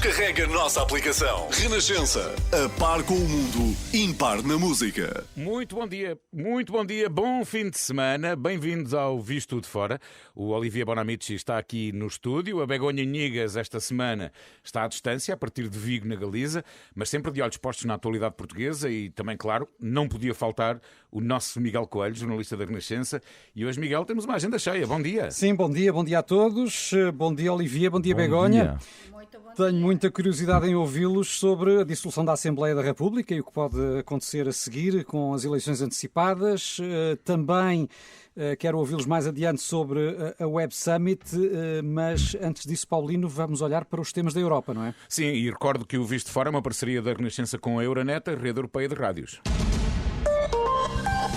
Descarrega a nossa aplicação. Renascença. A par com o mundo, impar na música. Muito bom dia, bom fim de semana. Bem-vindos ao Visto de Fora. O Olivier Bonamici está aqui no estúdio. A Begonha Nhigas esta semana está à distância, a partir de Vigo, na Galiza, mas sempre de olhos postos na atualidade portuguesa e também, claro, não podia faltar o nosso Miguel Coelho, jornalista da Renascença. E hoje, Miguel, temos uma agenda cheia. Bom dia. Sim, bom dia a todos. Bom dia, Olivier, bom dia, Begonha. Tenho muita curiosidade em ouvi-los sobre a dissolução da Assembleia da República e o que pode acontecer a seguir com as eleições antecipadas. Também quero ouvi-los mais adiante sobre a Web Summit, mas antes disso, Paulino, vamos olhar para os temas da Europa, não é? Sim, e recordo que o Visto de Fora é uma parceria da Renascença com a Euronet, a rede europeia de rádios.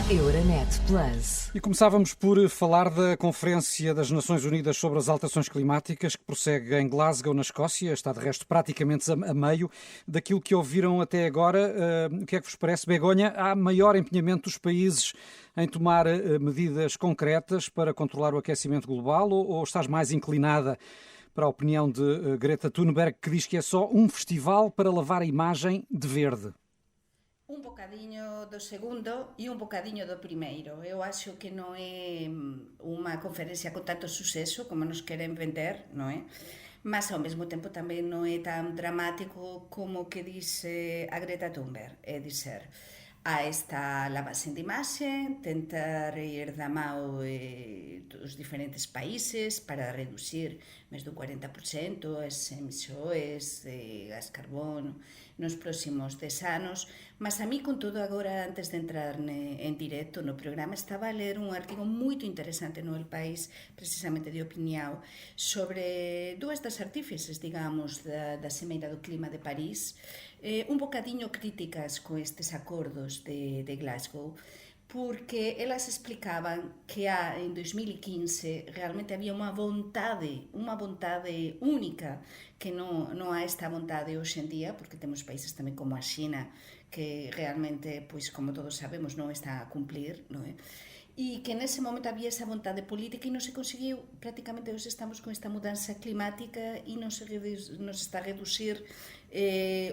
Euronet Plus. E começávamos por falar da Conferência das Nações Unidas sobre as Alterações Climáticas, que prossegue em Glasgow, na Escócia. Está, de resto, praticamente a meio daquilo que ouviram até agora. O que é que vos parece, Begonha? Há maior empenhamento dos países em tomar medidas concretas para controlar o aquecimento global ou estás mais inclinada para a opinião de Greta Thunberg, que diz que é só um festival para lavar a imagem de verde? Un bocadiño do segundo e un bocadiño do primeiro. Eu acho que non é unha conferencia con tanto suceso como nos queren vender, non é? Mas ao mesmo tempo tamén non é tan dramático como que dice a Greta Thunberg, é dizer, a esta lavagem de imaxe, tentar ir da mão dos diferentes países para reducir máis do 40% as emisións de gas carbono nos próximos 10 anos, mas a mí, con todo, agora, antes de entrar en directo no programa, estaba a ler un artigo moito interesante no El País, precisamente de opinión, sobre dúas das artífices, digamos, da Cimeira do Clima de París, un bocadiño críticas con estes acordos de Glasgow, porque elas explicaban que en 2015 realmente había unha vontade única, que non há esta vontade hoxe en día, porque temos países tamén como a China, que realmente, pois como todos sabemos, non está a cumplir, non é? E que nese momento había esa vontade política e non se conseguiu. Prácticamente hoxe estamos con esta mudanza climática e non se está a reducir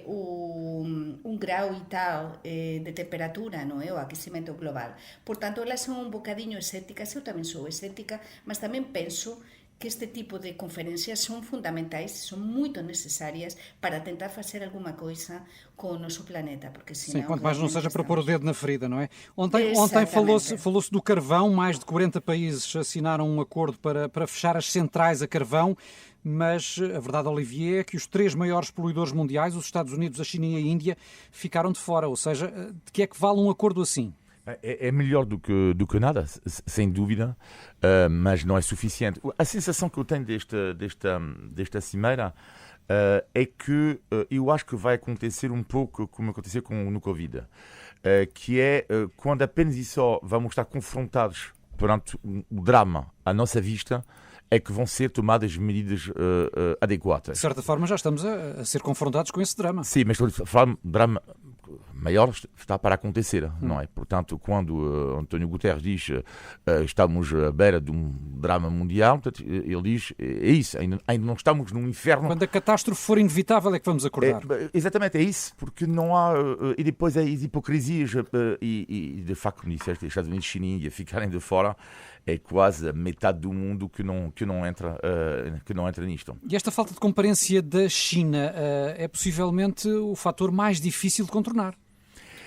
un grau e tal de temperatura, non é? O aquecimento global. Por tanto, elas son un bocadiño escépticas, eu tamén sou escéptica, mas tamén penso que este tipo de conferencias son fundamentais, son moito necesarias para tentar facer alguma coisa com o nosso planeta, porque senão... Sim, quanto mais não seja para pôr o dedo na ferida, não é? Ontem falou-se do carvão, mais de 40 países assinaram um acordo para fechar as centrais a carvão, mas a verdade, Olivier, é que os 3 maiores poluidores mundiais, os Estados Unidos, a China e a Índia, ficaram de fora, ou seja, de que é que vale um acordo assim? É melhor do que nada, sem dúvida, mas não é suficiente. A sensação que eu tenho desta cimeira é que eu acho que vai acontecer um pouco como aconteceu no Covid, que é quando apenas e só vamos estar confrontados perante o drama à nossa vista, é que vão ser tomadas medidas adequadas. De certa forma já estamos a ser confrontados com esse drama. Sim, mas estou a falar de drama maior está para acontecer, não é? Portanto, quando António Guterres diz estamos à beira de um drama mundial, portanto, ele diz, é isso, ainda não estamos num inferno. Quando a catástrofe for inevitável é que vamos acordar. Exatamente, é isso, porque não há... E depois as hipocrisias, e de facto, como disseste, Estados Unidos, China e Índia ficarem de fora, é quase a metade do mundo que não entra nisto. E esta falta de comparência da China é possivelmente o fator mais difícil de contornar?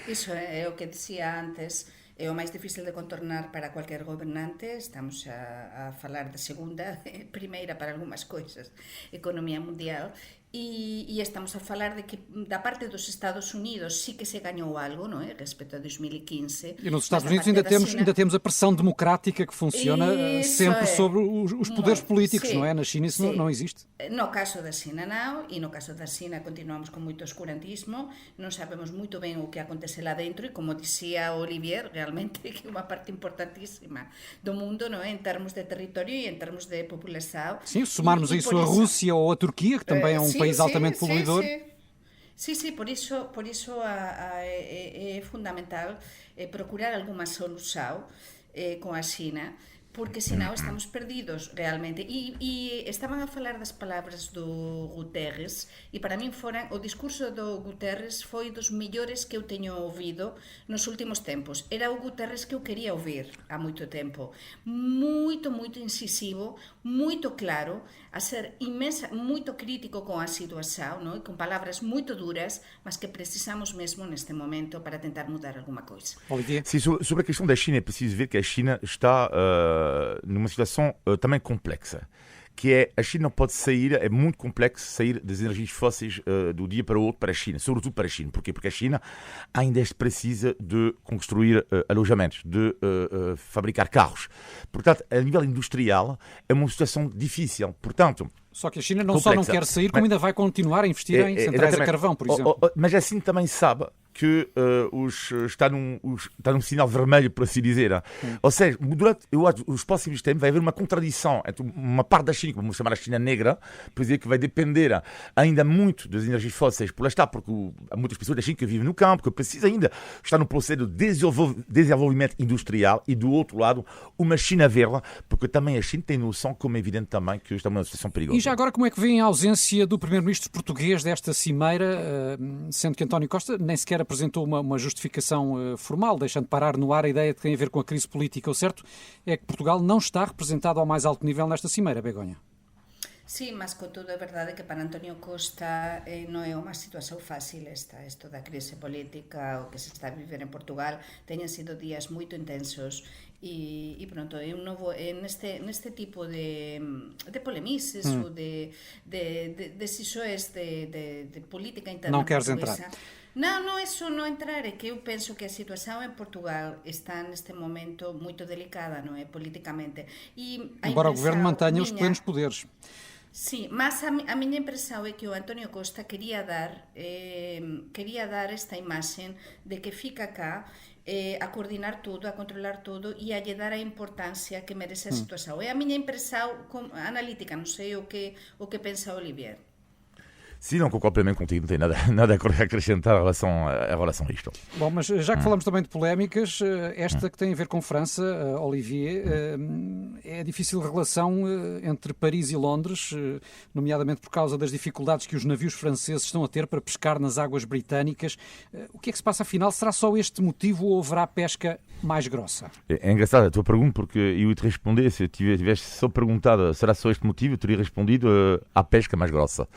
Iso é o que dicía antes, é o máis difícil de contornar para cualquier gobernante. Estamos a falar de segunda, primeira para algunhas coisas, economía mundial, e estamos a falar de que da parte dos Estados Unidos sí que se gañou algo, non é? Respecto a 2015. E nos Estados Unidos ainda temos a pressão democrática que funciona sempre sobre os poderes políticos, sí, não é? Na China isso não existe. No caso da China non, e no caso da China continuamos con moito oscurantismo, non sabemos moito ben o que acontece lá dentro, e como dicía Olivier, realmente que é unha parte importantísima do mundo, non é? En termos de territorio e en termos de população. Sim, somarmos a isso a Rússia ou a Turquia, que também é um país altamente poluidor. Sí, por iso é fundamental procurar alguma solución con a China, porque senão estamos perdidos realmente. E estaban a falar das palabras do Guterres, e para min o discurso do Guterres foi dos mellores que eu teño ouvido nos últimos tempos. Era o Guterres que eu quería ouvir há moito tempo. Moito incisivo, moito claro, a ser moito crítico con a situación, non? Con palabras moito duras, mas que precisamos mesmo neste momento para tentar mudar alguma coisa. Sim, sobre a questão da China, é preciso ver que a China está numa situação também complexa, que é a China não pode sair, é muito complexo sair das energias fósseis do dia para o outro para a China, sobretudo para a China. Porquê? Porque a China ainda precisa de construir alojamentos, de fabricar carros. Portanto, a nível industrial é uma situação difícil. Portanto, só que a China não só não quer sair, como ainda vai continuar a investir em centrais a carvão, por exemplo. Mas assim também sabe que está num sinal vermelho, por assim dizer. Ou seja, durante os próximos tempos vai haver uma contradição entre uma parte da China, que vamos chamar a China negra, por dizer que vai depender ainda muito das energias fósseis, por lá está, porque há muitas pessoas da China que vivem no campo, que precisam ainda estar no processo de desenvolvimento industrial, e do outro lado, uma China verde, porque também a China tem noção, como é evidente também, que estamos numa situação perigosa. E já agora, como é que vem a ausência do primeiro-ministro português desta cimeira, sendo que António Costa nem sequer apresentou uma justificação formal, deixando parar no ar a ideia de que tem a ver com a crise política? O certo é que Portugal não está representado ao mais alto nível nesta cimeira, Begonha. Sí, mas contudo é verdade que para António Costa non é unha situación fácil isto da crise política, o que se está a viver en Portugal. Teñen sido días moito intensos e pronto, eu non vou neste tipo de polemices ou de decisões de política interna. Non queres entrar? Non, eso non entrar, é que eu penso que a situación en Portugal está neste momento moito delicada, non é, politicamente. Embora o governo mantenha os plenos poderes. Sí, mas a miña impresión é que o António Costa quería dar esta imaxe de que fica cá a coordinar tudo, a controlar tudo e a lle dar a importancia que merece a situación. É a miña impresión analítica, non sei o que pensa Olivier. Sim, não concordo plenamente contigo, não tem nada a acrescentar em relação a isto. Bom, mas já que falamos também de polémicas, esta que tem a ver com França, Olivier, é a difícil relação entre Paris e Londres, nomeadamente por causa das dificuldades que os navios franceses estão a ter para pescar nas águas britânicas. O que é que se passa afinal? Será só este motivo ou haverá pesca mais grossa? É engraçado a tua pergunta, porque eu ia te responder, se tivesse só perguntado será só este motivo, eu teria respondido a pesca mais grossa.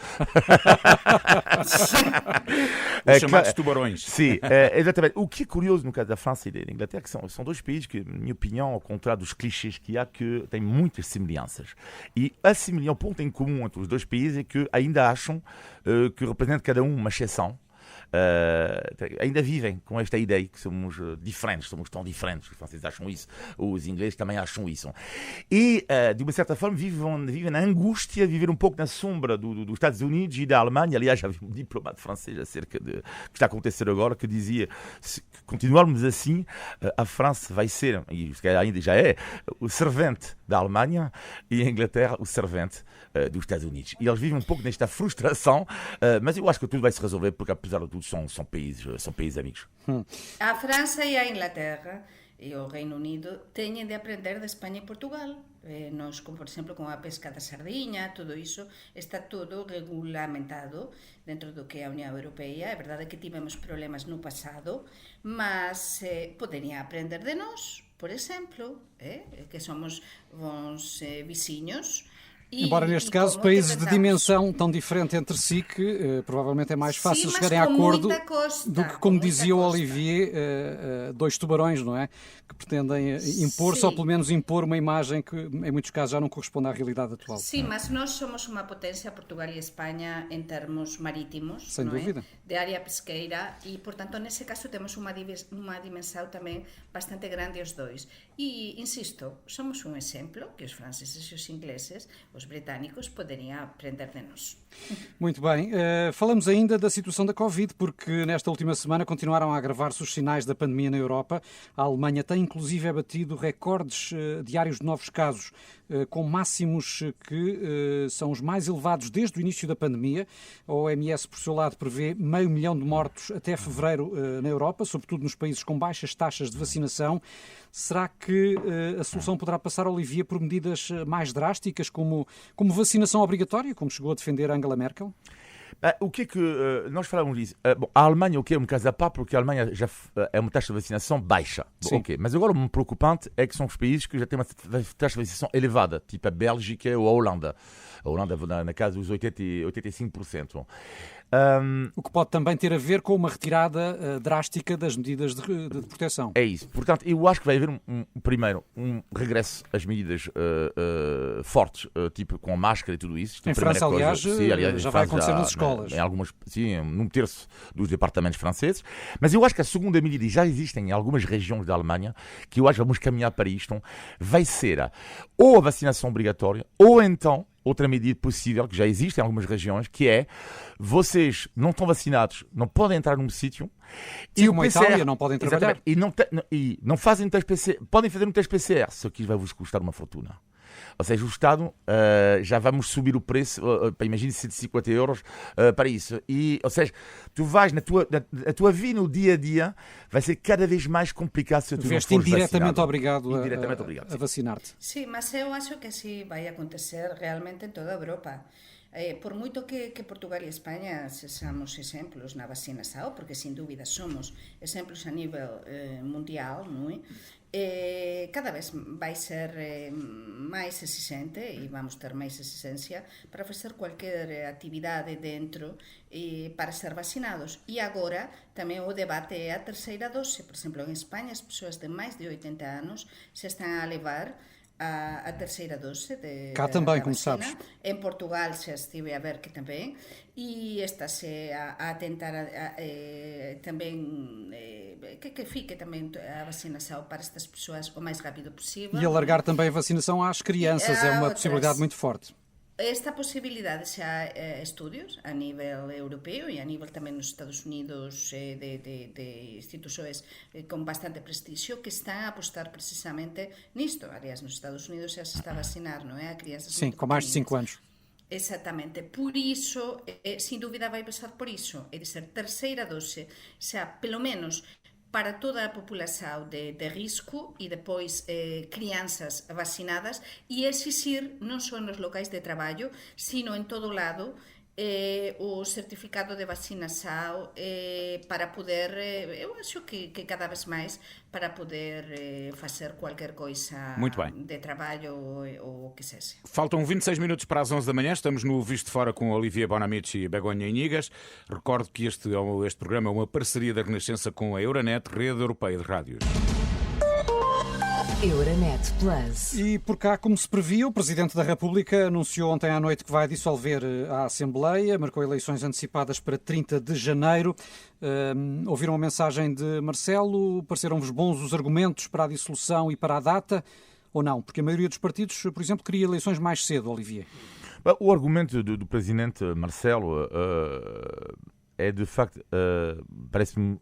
Os chamados tubarões. Sim, exatamente. O que é curioso no caso da França e da Inglaterra, que são dois países que, na minha opinião, ao contrário dos clichês que há, que têm muitas semelhanças. E o ponto em comum entre os dois países é que ainda acham que representa cada um uma exceção. Ainda vivem com esta ideia que somos diferentes, somos tão diferentes. Os franceses acham isso, os ingleses também acham isso. E, de uma certa forma, vivem na angústia, viver um pouco na sombra dos Estados Unidos e da Alemanha. Aliás, havia um diplomata francês acerca do que está a acontecer agora, que dizia: se continuarmos assim, a França vai ser, e ainda já é, o servente da Alemanha, e a Inglaterra o servente dos Estados Unidos. E eles vivem um pouco nesta frustração, mas eu acho que tudo vai se resolver, porque apesar de tudo são países amigos. A França e a Inglaterra e o Reino Unido teñen de aprender de España e Portugal. Nós, como por exemplo, com a pesca da sardinha, tudo iso está todo regulamentado dentro do que é a Unión Europea. É verdade que tivemos problemas no pasado, mas poderían aprender de nós, por exemplo, que somos bons veciños. Embora neste caso países de dimensão tão diferente entre si que provavelmente é mais fácil chegarem a acordo do que, como dizia o Olivier, dois tubarões, não é? Que pretendem impor-se ou pelo menos impor uma imagem que em muitos casos já não corresponde à realidade atual. Sim, mas nós somos uma potência, Portugal e Espanha, em termos marítimos, sem dúvida, de área pesqueira e, portanto, nesse caso temos uma dimensão também bastante grande os dois. E, insisto, somos um exemplo que os franceses e os ingleses, os britânicos, poderiam aprender de nós. Muito bem. Falamos ainda da situação da Covid, porque nesta última semana continuaram a agravar-se os sinais da pandemia na Europa. A Alemanha tem inclusive batido recordes diários de novos casos, com máximos que são os mais elevados desde o início da pandemia. A OMS, por seu lado, prevê 500 mil de mortos até fevereiro na Europa, sobretudo nos países com baixas taxas de vacinação. Será que que a solução poderá passar, Olivier, por medidas mais drásticas, como vacinação obrigatória, como chegou a defender Angela Merkel? O que é que nós falamos disso? Bom, a Alemanha, é um caso à parte, porque a Alemanha já é uma taxa de vacinação baixa. Bom, mas agora o mais preocupante é que são os países que já têm uma taxa de vacinação elevada, tipo a Bélgica ou a Holanda. A Holanda, na casa dos 85%. O que pode também ter a ver com uma retirada drástica das medidas de proteção. É isso. Portanto, eu acho que vai haver primeiro um regresso às medidas fortes, tipo com a máscara e tudo isso. Em França, aliás, já vai acontecer nas escolas. Em algumas, sim, num terço dos departamentos franceses. Mas eu acho que a segunda medida, e já existem em algumas regiões da Alemanha, que eu acho que vamos caminhar para isto, vai ser ou a vacinação obrigatória, ou então outra medida possível, que já existe em algumas regiões, que é vocês não estão vacinados, não podem entrar num sítio. Sim, e como a Itália, não podem trabalhar. E não fazem teste PCR. Podem fazer um teste PCR, só que isso vai vos custar uma fortuna. Ou seja, o Estado já vamos subir o preço, imagine 150 euros para isso. E, ou seja, tu vais na tua vida no dia a dia, vai ser cada vez mais complicado se tu não fores indiretamente vacinado. obrigado Obrigado a vacinar-te. Sim, mas eu acho que assim vai acontecer realmente em toda a Europa. Por moito que Portugal e España sexamos exemplos na vacinação, porque sin dúvida somos exemplos a nível mundial, non é? Cada vez vai ser máis exigente e vamos ter máis exigencia para facer cualquier actividade dentro para ser vacinados. E agora tamén o debate é a terceira dose. Por exemplo, en España as persoas de máis de 80 anos se están a levar a terceira dose cá também, como vacina. sabes. En Portugal xa estive a ver que tamén, e está-se a tentar tamén que fique tamén a vacinação para estas persoas o máis rápido possível. E alargar também a vacinação às crianças, é uma possibilidade muito forte. Esta posibilidade xa há estudios a nível europeo e a nível tamén nos Estados Unidos de institucións con bastante prestigio que están a apostar precisamente nisto. Aliás, nos Estados Unidos xa se está a vacinar, non é? A crianças Sim, com máis de 5 anos. Exactamente. Por iso, sin dúbida vai pasar por iso, é dizer, terceira dose, xa pelo menos para toda a população de risco e depois crianças vacinadas e exigir non só nos locais de traballo, sino en todo lado o certificado de vacinação para poder, eu acho que cada vez máis, para poder fazer qualquer coisa de trabalho ou o que seja. Faltam 26 minutos para as 11 da manhã, estamos no Visto Fora com Olivier Bonamici e Begonha Inigas. Recordo que este programa é uma parceria da Renascença com a Euronet, Rede Europeia de Rádios. Euronet Plus. E por cá, como se previa, o Presidente da República anunciou ontem à noite que vai dissolver a Assembleia, marcou eleições antecipadas para 30 de janeiro. Ouviram a mensagem de Marcelo? Pareceram-vos bons os argumentos para a dissolução e para a data? Ou não? Porque a maioria dos partidos, por exemplo, queria eleições mais cedo, Olivier. O argumento do Presidente Marcelo é, de facto, parece-me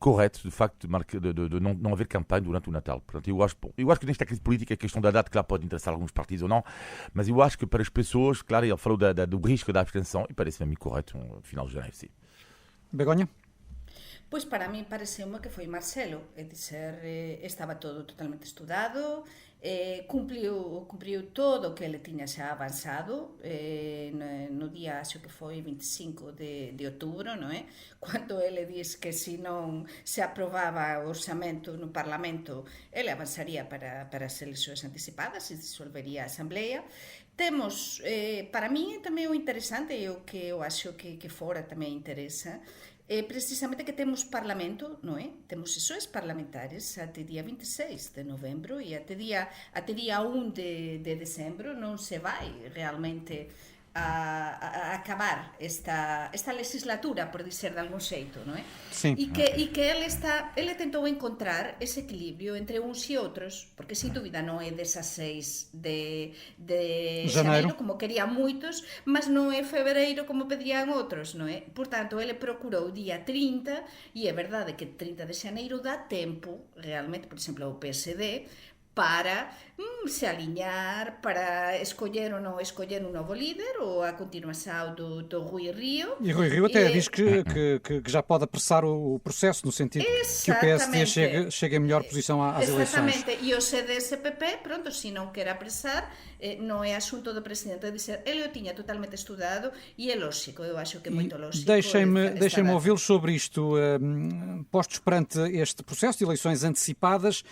correto, de facto, de não haver campanha durante o Natal. Portanto, eu acho que nesta crise política a questão da data, claro, pode interessar alguns partidos ou não, mas eu acho que para as pessoas, claro, ele falou do risco da abstenção e parece-me correto no final de janeiro, sim. Begonha? Pois para mí pareceu-me que foi Marcelo, é dizer, estaba todo totalmente estudado, cumpriu todo o que ele tiña xa avanzado no día, acho que foi 25 de outubro, non é? Cando ele diz que se non se aprobaba o orçamento no Parlamento, ele avanzaría para as eleições anticipadas e disolvería a Asamblea. Temos, para mí tamén o interesante e o que eu acho que fora tamén interesa, precisamente que temos Parlamento, non é? Temos sesións parlamentares até día 26 de novembro e até día 1 de decembro non se vai realmente a acabar esta legislatura, por dizer de algún xeito, non é? Sim. E que ele tentou encontrar ese equilibrio entre uns e outros, porque sin dúbida non é 16 de xaneiro, como querían moitos, mas non é febreiro como pedían outros, non é? Por tanto, ele procurou o día 30, e é verdade que 30 de xaneiro dá tempo, realmente, por exemplo, ao PSD, para se alinhar, para escolher ou não escolher um novo líder, ou a continuação do Rui Rio. E Rui Rio até diz que já pode apressar o processo, no sentido que o PSD chegue em melhor posição às eleições. Exatamente, e o CDS-PP, pronto, se não quer apressar, não é assunto do Presidente dizer, ele o tinha totalmente estudado, e é lógico, eu acho que é muito lógico. Deixem-me ouvi-los sobre isto. Postos perante este processo de eleições antecipadas,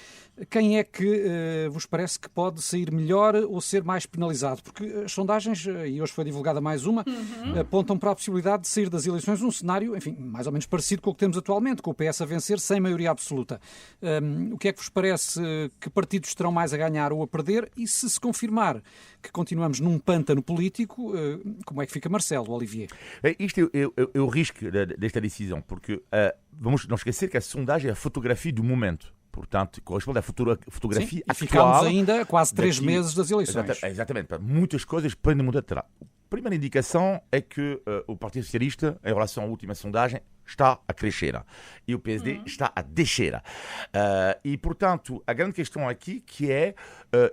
quem é que vos parece que pode sair melhor ou ser mais penalizado? Porque as sondagens, e hoje foi divulgada mais uma, apontam para a possibilidade de sair das eleições um cenário, enfim, mais ou menos parecido com o que temos atualmente, com o PS a vencer sem maioria absoluta. O que é que vos parece? Que partidos terão mais a ganhar ou a perder? E se confirmar que continuamos num pântano político, como é que fica Marcelo, Olivier? Isto é o risco desta decisão, porque vamos não esquecer que a sondagem é a fotografia do momento. Portanto, corresponde à fotografia atual. Ficámos ainda quase 3 meses das eleições. Exatamente. Muitas coisas podem mudar. A primeira indicação é que o Partido Socialista, em relação à última sondagem, está a crescer. E o PSD está a descer. E, portanto, a grande questão aqui que é,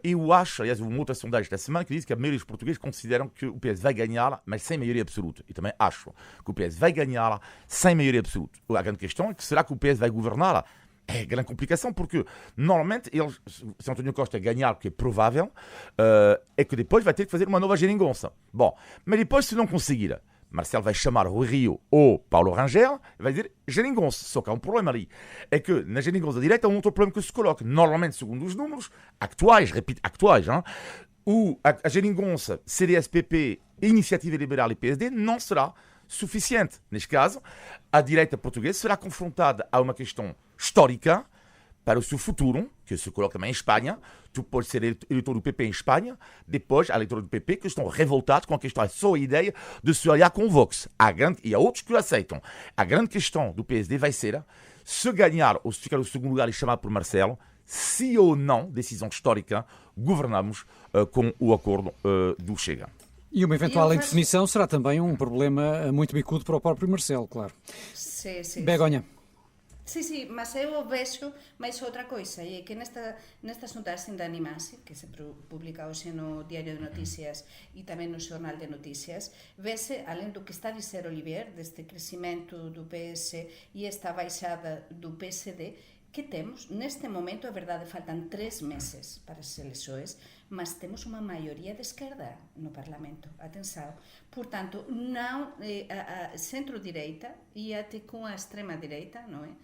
eu acho, aliás, uma outra sondagem esta semana que diz que a maioria dos portugueses consideram que o PS vai ganhar, mas sem maioria absoluta. E também acho que o PS vai ganhar sem maioria absoluta. A grande questão é que será que o PS vai governar? É grande complicação, porque normalmente se António Costa ganhar, o que é provável, é que depois vai ter que fazer uma nova geringonça. Bom, mas depois se não conseguir, Marcelo vai chamar o Rio ou Paulo Rangel e vai dizer geringonça. Só que há um problema ali. É que na geringonça da direita há um outro problema que se coloca. Normalmente, segundo os números atuais, repito, atuais, a geringonça CDS-PP, Iniciativa Liberal e PSD não será suficiente. Neste caso, a direita portuguesa será confrontada a uma questão histórica para o seu futuro, que se coloca também em Espanha. Tu podes ser eleitor do PP em Espanha, depois há eleitores do PP que estão revoltados com a questão, só a ideia de se aliar com o Vox. E há outros que o aceitam. A grande questão do PSD vai ser se ganhar ou se ficar no segundo lugar e chamar por Marcelo, se ou não, decisão histórica, governamos com o acordo do Chega. E uma eventual indefinição será também um problema muito bicudo para o próprio Marcelo, claro. Sim. Begonha. Sim, mas eu vejo mais outra coisa, e é que nesta sondagem da Animase, que se publica hoxe no Diario de Noticias e tamén no Xornal de Noticias, vese, além do que está a dizer Olivier, deste crecimento do PS e esta baixada do PSD, que temos, neste momento, é verdade, faltan 3 meses para as eleições, mas temos unha maioría de esquerda no Parlamento, atenção. Portanto, non a centro-direita e até com a extrema-direita, non é?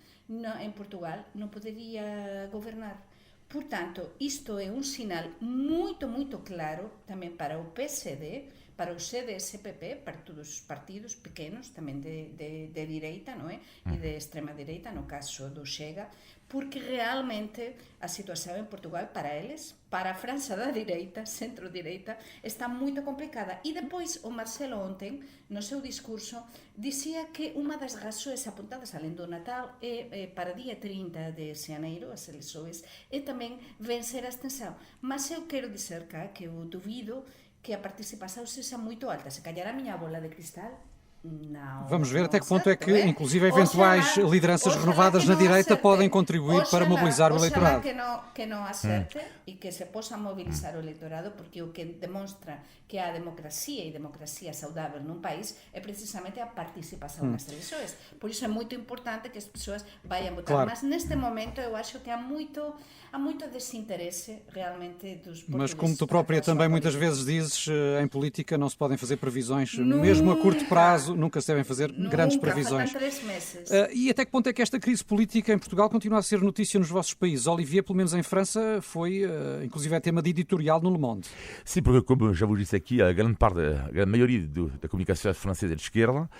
En Portugal non podería gobernar. Portanto, isto é un sinal moito claro tamén para o PSD, para o CDS-PP, para todos os partidos pequenos, tamén de direita, non é? E de extrema-direita, no caso do Chega, porque realmente a situación en Portugal para eles, para a franxa da direita, centro-direita, está moito complicada. E depois o Marcelo ontem, no seu discurso, dicía que unha das razóns apuntadas alén do Natal é para día 30 de xaneiro, as eleições, e tamén vencer a abstención. Mas eu quero dizer que eu duvido que a participação seja muito alta. Se calhar a minha bola de cristal, não. Vamos ver até que ponto é que, inclusive, eventuais lideranças renovadas na direita podem contribuir para mobilizar o eleitorado. Que não acerte e que se possa mobilizar o eleitorado, porque o que demonstra que há democracia e democracia saudável num país é precisamente a participação nas eleições. Por isso é muito importante que as pessoas vayam votar. Claro. Mas neste momento eu acho que há muito desinteresse realmente dos portugueses. Mas como tu própria também muitas vezes dizes, em política não se podem fazer previsões, mesmo a curto prazo, nunca se devem fazer grandes previsões. Faltam 3 meses. E até que ponto é que esta crise política em Portugal continua a ser notícia nos vossos países? Olivier, pelo menos em França, foi inclusive tema de editorial no Le Monde. Sim, porque como já vos disse aqui, a grande maioria da comunicação francesa é de esquerda,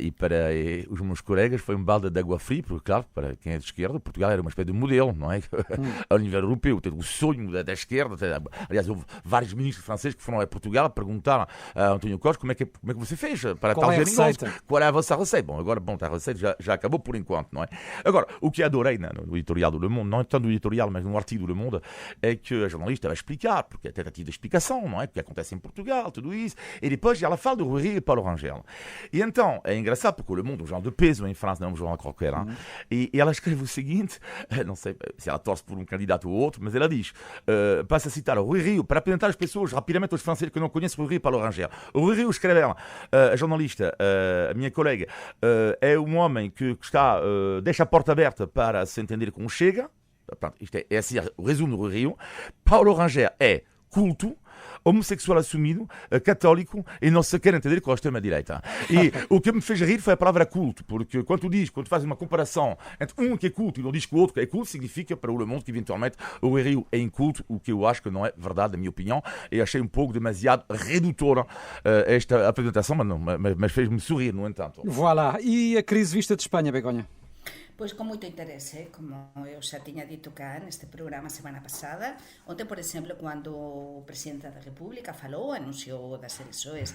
e para os meus colegas foi um balde de água fria, porque claro, para quem é de esquerda, Portugal era uma espécie de modelo, não é? Ao nível europeu, o sonho da esquerda. Aliás, houve vários ministros franceses que foram a Portugal a perguntar a António Costa como é que você fez para tal a receita? Qual é a vossa receita? Bom, agora, a receita já acabou por enquanto, não é? Agora, o que adorei no editorial do Le Monde, não tanto no editorial, mas no artigo do Le Monde, é que a jornalista vai explicar, porque é tentativa de explicação, não é? O que acontece em Portugal, tudo isso, e depois ela fala do Rui Rio e Paulo Rangel. E então, é engraçado, porque o Le Monde é um jornal de peso em França, não é um jornal qualquer, e ela escreve o seguinte, não sei se ela torce por um candidato ou outro, mas ela diz, passa a citar o Rui Rio, para apresentar as pessoas rapidamente aos franceses que não conhecem o Rui Rio e Paulo Rangel. O Rui Rio, escreve ela, a jornalista, a minha colega, é um homem que está, deixa a porta aberta para se entender com o Chega. Isto é assim o resumo do Rui Rio. Paulo Rangel é culto, homossexual assumido, católico e não se quer entender com a extrema-direita. E o que me fez rir foi a palavra culto, porque quando tu fazes uma comparação entre um que é culto e não diz que o outro que é culto, significa para o Le Monde que eventualmente o Rui Rio é inculto, o que eu acho que não é verdade, na minha opinião, e achei um pouco demasiado redutora esta apresentação, mas fez-me sorrir, no entanto. Voilà. E a crise vista de Espanha, Begonha? Pois con moito interese, como eu xa tiña dito cá neste programa semana pasada. Onte, por exemplo, cando o presidente da República falou, anunciou das eleições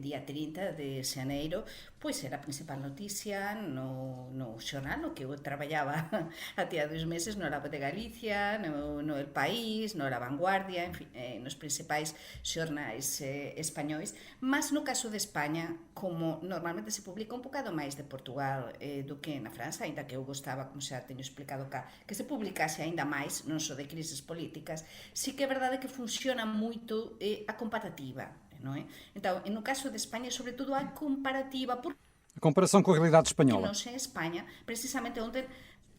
día 30 de xaneiro, pois era a principal noticia no xornal no que eu traballaba até há 2 meses, no Labo de Galicia, no El País, no La Vanguardia, en fin, nos principais xornais españois. Mas no caso de España, como normalmente se publica un bocado máis de Portugal do que na França, ainda que eu gostaba, como xa teño explicado cá, que se publicase aínda máis, non só de crises políticas, sí que é verdade que funciona moito a comparativa, non é? Então, no caso de España, sobre todo a comparativa, porque A comparação com a realidade espanhola. nós em España, precisamente onde,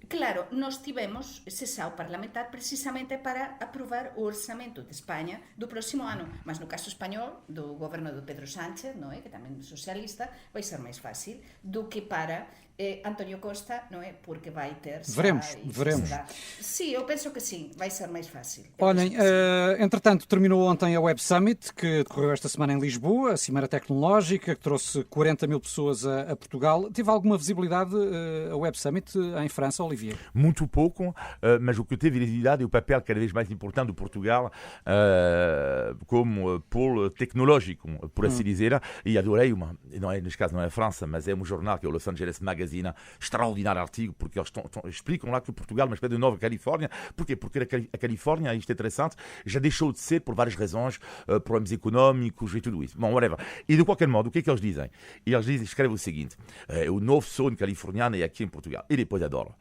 claro, nós tivemos sessão parlamentar precisamente para aprovar o orçamento de España do próximo ano, mas no caso español, do goberno do Pedro Sánchez, non é? Que tamén é socialista, vai ser máis fácil do que para António Costa, non é? Porque vai ter... Veremos. Sim, eu penso que sim, vai ser mais fácil. Olhem, entretanto, terminou ontem a Web Summit, que decorreu esta semana em Lisboa, a cimeira tecnológica, que trouxe 40 mil pessoas a Portugal. Teve alguma visibilidade a Web Summit em França, Olivier? Muito pouco, mas o que teve visibilidade é o papel cada vez mais importante do Portugal como polo tecnológico, por assim dizer, e adorei neste caso não é a França, mas é um jornal que é o Los Angeles Magazine, extraordinário artigo, porque eles explicam lá que Portugal é uma espécie de nova Califórnia. Porquê? Porque a Califórnia, isto é interessante, já deixou de ser por várias razões, problemas económicos e tudo isso. Bom, whatever. E de qualquer modo, o que é que eles dizem? Eles escrevem o seguinte, o novo sonho californiano é aqui em Portugal. E depois adoro.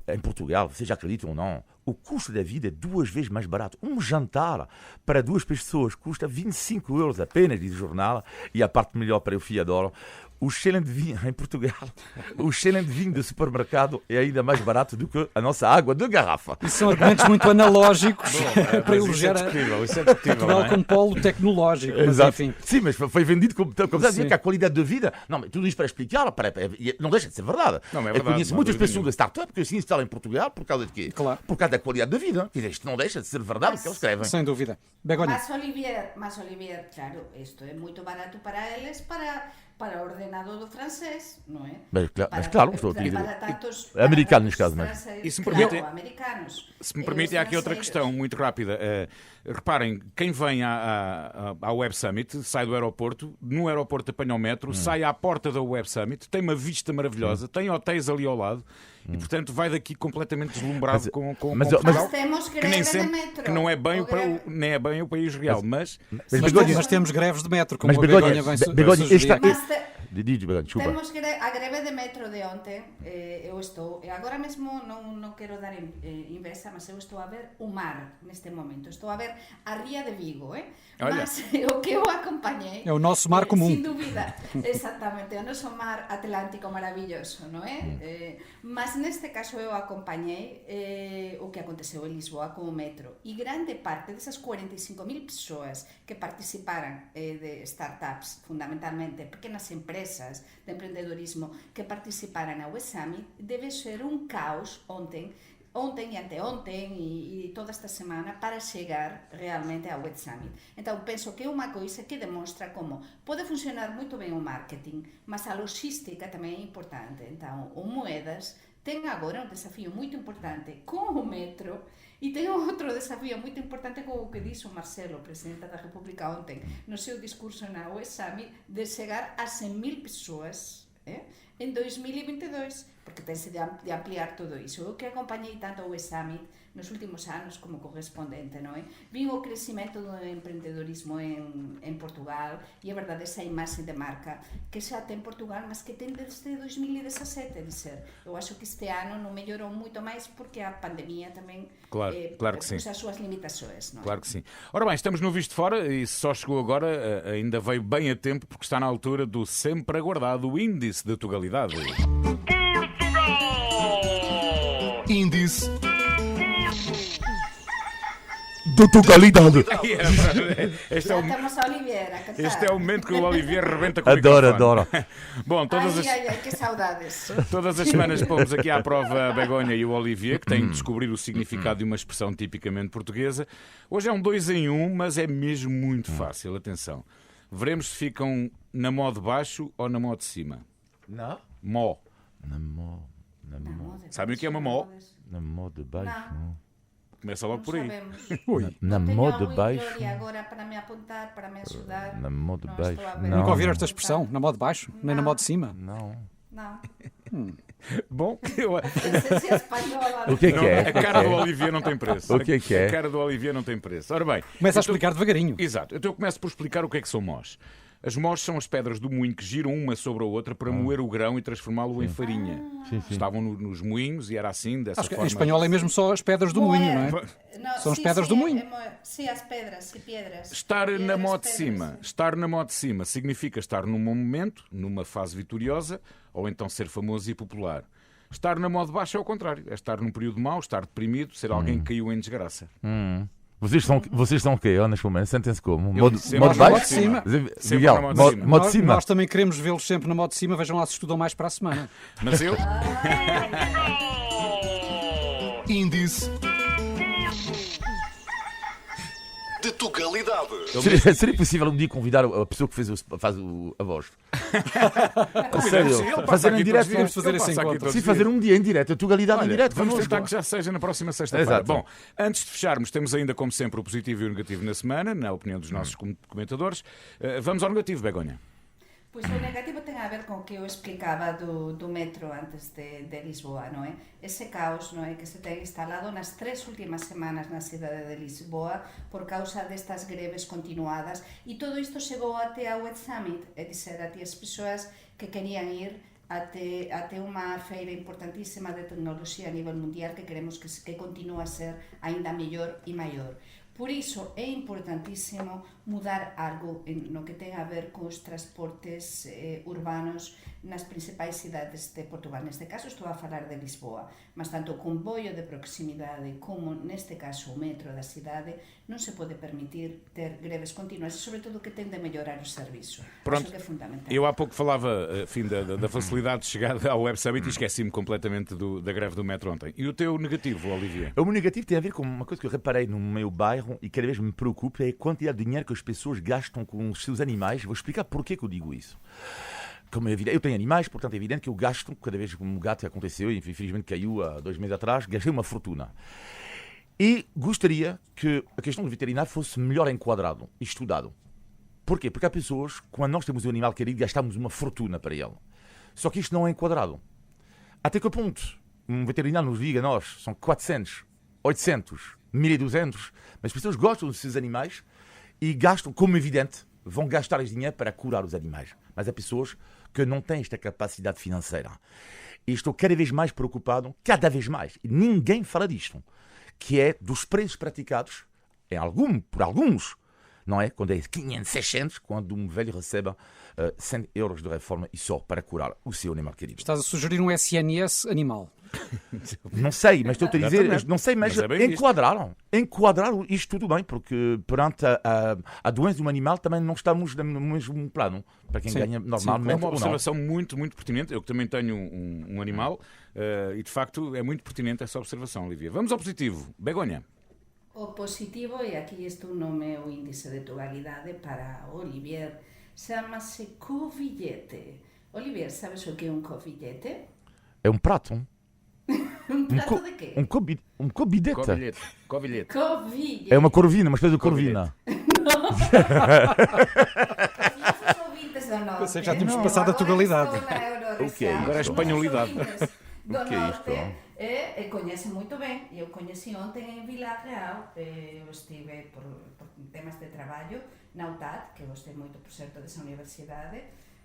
Em Portugal, vocês acreditam ou não, o custo da vida é 2 vezes mais barato. Um jantar para 2 pessoas custa 25 euros apenas, diz o jornal, e a parte melhor para o fio adoro. O excelente vinho em Portugal, o excelente vinho do supermercado é ainda mais barato do que a nossa água de garrafa. Isso são argumentos muito analógicos para elogiar isso é discutível, Portugal não é? como polo tecnológico. Mas, Exato. enfim. Sim, mas foi vendido como dizer que a qualidade de vida... Não, mas tudo isto para explicar, não deixa de ser verdade. Não, é Eu verdade, conheço não há muitas dúvida pessoas da startup que se instalam em Portugal por causa de quê? Claro. Por causa da qualidade de vida. Quer dizer, isto não deixa de ser verdade o que eles escrevem. Sem dúvida. Begonha. Mas Olivier, claro, isto é muito barato para eles, para o ordenador do francês, não é? Mas claro, estou a dizer. Para tantos americanos, neste caso, mas... franceses, E se me claro, permitem- americanos. Se me permitem, há aqui outra questão muito rápida. Reparem, quem vem à Web Summit sai do aeroporto, no aeroporto apanha o metro, sai à porta da Web Summit, tem uma vista maravilhosa, tem hotéis ali ao lado e, portanto, vai daqui completamente deslumbrado com Portugal, Mas temos que nem greve de sempre, metro. que não é bem, é o país real, mas Mas temos greves de metro, como Mas a Begonha vem Begonha, sugerir. Diz, desculpa. Temos a greve de metro de ontem, eu estou, agora mesmo non quero dar inversa, mas eu estou a ver o mar neste momento, estou a ver a ría de Vigo, Olha. mas o que eu acompañei... É o nosso mar comum. Sin dúbida, exactamente, o noso mar Atlántico maravilloso, non é? Mas neste caso eu acompañei o que aconteceu en Lisboa co metro, e grande parte desas 45.000 persoas que participaran de startups, fundamentalmente pequenas empresas de empreendedorismo que participaran na Web Summit, debe ser un caos ontem e anteontem e toda esta semana para chegar realmente ao Web Summit. Então, penso que é unha coisa que demostra como pode funcionar moito ben o marketing, mas a logística tamén é importante. Então, o Moedas ten agora un desafío moito importante con o metro e ten outro desafío moito importante con o que dixo Marcelo, presidente da República ontem, no seu discurso na UE Summit, de chegar a 100.000 persoas en 2022, porque tense de ampliar todo iso. Eu que acompañei tanto o UE Summit nos últimos anos como correspondente, non é? Vin o crecimento do empreendedorismo en Portugal e é verdade esa imaxe de marca que xa ten Portugal, mas que ten desde 2017, dizer. Eu acho que este ano non mellorou moito máis porque a pandemia tamén claro que sim. as súas limitações, non é? Claro que sim. Ora bem, estamos no Visto Fora e só chegou agora, ainda veio bem a tempo porque está na altura do sempre aguardado Índice de Tugalidade. Índice De Tugalidade. Este é o... Estamos a Olivier a cantar. Este é o momento que o Olivier rebenta com o Adoro, microfone. adoro. Bom, Que saudades. todas as semanas pomos aqui à prova a Begonha e o Olivier, que têm de descobrir o significado de uma expressão tipicamente portuguesa. Hoje é um 2 em 1, mas é mesmo muito fácil. Atenção. Veremos se ficam na mó de baixo ou na mó de cima. Não? Mó. Na mó. Sabem o que é uma mó? Na mó de baixo. Começa logo por aí. Na mó de baixo. E agora para me apontar, para me ajudar. Na mó de Não baixo. estou a ver. Não. Nunca ouviram esta expressão? Na mó de baixo? Nem na mó de cima? Não. Não. Bom, Essência espanhola. O que é que é? a cara do Olivier não tem preço. O que é que é? A cara do Olivier não tem preço. Ora bem. Começa a explicar devagarinho. Exato. Então eu começo por explicar o que é que são mós. As mós são as pedras do moinho que giram uma sobre a outra para moer o grão e transformá-lo em farinha. Sim, sim. Estavam nos moinhos e era assim, dessa Acho que forma. em espanhol é mesmo só as pedras do moinho, não é? São as pedras do moinho. Sim, as pedras e pedras. Estar na Pedras, mó de pedras, cima. sim. Estar na mó de cima significa estar num bom momento, numa fase vitoriosa, ou então ser famoso e popular. Estar na mó de baixo é o contrário. É estar num período mau, estar deprimido, ser alguém que caiu em desgraça. Vocês são o quê? Neste momento? Sentem-se como? Eu Modo sempre modo na mó baixo? de cima. Sempre Miguel, na mó de cima. modo de cima. Nós também queremos vê-los sempre na mó de cima. Vejam lá se estudam mais para a semana. Mas eu... Índice de Tugalidade. Seria possível um dia convidar a pessoa que faz a voz? A sério? Ele passa Fazer aqui em todos direto? os dias. Vamos fazer Ele esse passa aqui encontro. todos Sim, os fazer dias. um dia em direto. A Tugalidade em Olha, direto. vamos connosco. tentar que já seja na próxima sexta-feira. Exato. Bom, antes de fecharmos, temos ainda, como sempre, o positivo e o negativo na semana, na opinião dos nossos comentadores. Vamos ao negativo, Begonha. Pois o negativo ten a ver con o que eu explicaba do metro antes de Lisboa, non é? Ese caos, non é, que se ten instalado nas 3 últimas semanas na cidade de Lisboa por causa destas greves continuadas e todo isto chegou até a Web Summit, é dizer, até as persoas que querían ir até unha feira importantísima de tecnoloxía a nivel mundial que queremos que continue a ser aínda mellor e maior. Por iso é importantísimo mudar algo no que ten a ver cos transportes urbanos nas principais cidades de Portugal. Neste caso estou a falar de Lisboa, mas tanto o comboio de proximidade como neste caso o metro da cidade non se pode permitir ter greves continuas e sobre todo que ten de mellorar o servizo. Pronto. Acho que é fundamental. Eu há pouco falava da facilidade de chegar ao Web Summit e esqueci-me completamente da greve do metro ontem. E o teu negativo, Olivier? O meu negativo tem a ver com uma coisa que eu reparei no meu bairro e cada vez me preocupa, é a quantidade de dinheiro que as pessoas gastam com os seus animais. Vou explicar porquê que eu digo isso. Como é evidente, eu tenho animais, portanto é evidente que eu gasto, cada vez que um gato aconteceu, e infelizmente caiu há 2 meses atrás, gastei uma fortuna. E gostaria que a questão do veterinário fosse melhor enquadrado e estudado. Porquê? Porque há pessoas, quando nós temos um animal querido, gastamos uma fortuna para ele. Só que isto não é enquadrado. Até que ponto um veterinário nos diga, nós, são 400, 800, 1200, mas as pessoas gostam dos seus animais e gastam, como evidente, vão gastar esse dinheiro para curar os animais. Mas há pessoas que não têm esta capacidade financeira. E estou cada vez mais preocupado, cada vez mais, e ninguém fala disto, que é dos preços praticados por alguns, não é? Quando é 500, 600, quando um velho recebe 100 euros de reforma e só para curar o seu animal querido. Estás a sugerir um SNS animal. Não sei, mas estou a dizer, Exatamente. não sei, mas Mas é bem enquadraram isto tudo bem, porque perante a doença de um animal também não estamos no mesmo plano, para quem Sim, ganha É normalmente uma ou não. observação muito, muito pertinente. Eu que também tenho um animal e de facto é muito pertinente essa observação, Olivia. Vamos ao positivo. Begonha. O positivo, e aquí estou no meu índice de tugalidade para Olivier, chama-se covillete. Olivier, sabes o que é un covillete? É um prato. Um prato de quê? Um cobilhete. Covilhete. Covilha. É uma corvina, uma espécie de corvina. Os ouvintes do norte. Pensei que já tínhamos passado a tonalidade. O que é isso? Agora é espanholidade. Do O que é isto? norte conhecem muito bem. Eu conheci ontem em Vila Real. Eu estive por temas de trabalho na UTAD, que gostei muito, por certo, dessa universidade,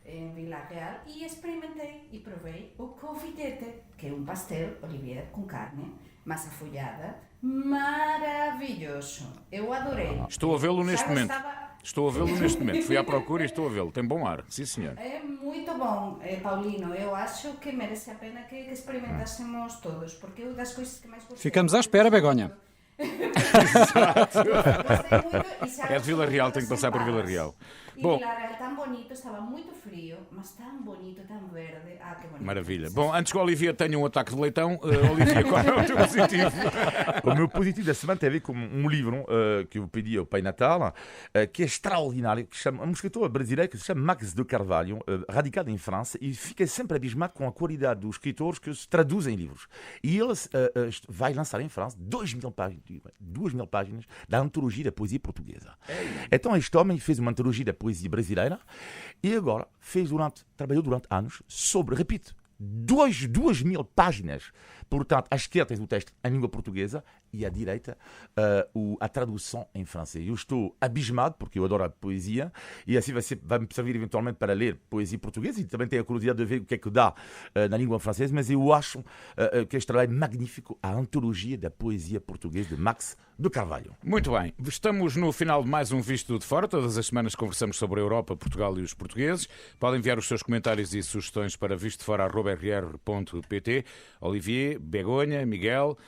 em Vila Real, e experimentei e provei o covilhete, que é um pastel, Olivier, com carne, massa folhada, maravilhoso. Eu adorei. Estou a vê-lo neste Já momento. gostava- Estou a vê-lo neste momento. Fui à procura e estou a vê-lo. Tem bom ar. Sim, senhor. É muito bom, Paulino. Eu acho que merece a pena que experimentássemos todos, porque é uma das coisas que mais gostei. Ficamos à espera, Begonha. É de Vila Real, tenho que passar por Vila Real. Bom. E Vila Real tão bonito, estava muito frio, mas tão bonito, tão verde. Ah, que bonito. Maravilha. Bom, antes que o Olivia tenha um ataque de leitão, Olivia, qual é o teu positivo? O meu positivo da semana tem a ver com um livro que eu pedi ao Pai Natal, que é extraordinário, que chama, um escritor brasileiro que se chama Max de Carvalho, radicado em França, e fiquei sempre abismado com a qualidade dos escritores que se traduzem em livros. E ele vai lançar em França 2.000 páginas da antologia da poesia portuguesa. Então este homem fez uma antologia da poesia brasileira e agora trabalhou durante anos sobre, repito, 2.000 páginas. Portanto, à esquerda tens o texto em língua portuguesa e à direita a tradução em francês. Eu estou abismado, porque eu adoro a poesia, e assim vai-me servir eventualmente para ler poesia portuguesa, e também tenho a curiosidade de ver o que é que dá na língua francesa, mas eu acho que este trabalho é magnífico, a antologia da poesia portuguesa de Max de Carvalho. Muito bem. Estamos no final de mais um Visto de Fora. Todas as semanas conversamos sobre a Europa, Portugal e os portugueses. Podem enviar os seus comentários e sugestões para vistofora@rr.pt. Olivier, Begonha, Miguel,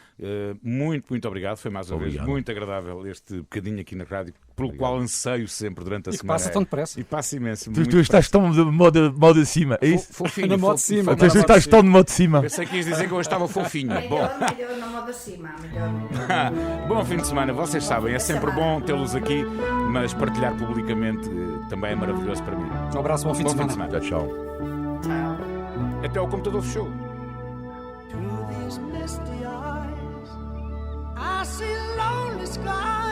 muito obrigado. Foi mais uma vez muito agradável este bocadinho aqui na rádio, pelo qual anseio sempre durante a E que semana. passa tão depressa. E passa imenso. Tu estás tão de modo de cima, é isso? Fofinho. Na modo de cima. Tu estás tão de modo de cima. Pensei que ias dizer que eu estava fofinho. Bom. Melhor no modo cima, melhor. Bom fim de semana, vocês sabem, é sempre bom tê-los aqui, mas partilhar publicamente também é maravilhoso para mim. Um abraço, bom fim de semana. Tchau. Tchau. Até o computador fechou. Through these misty eyes, I see lonely skies.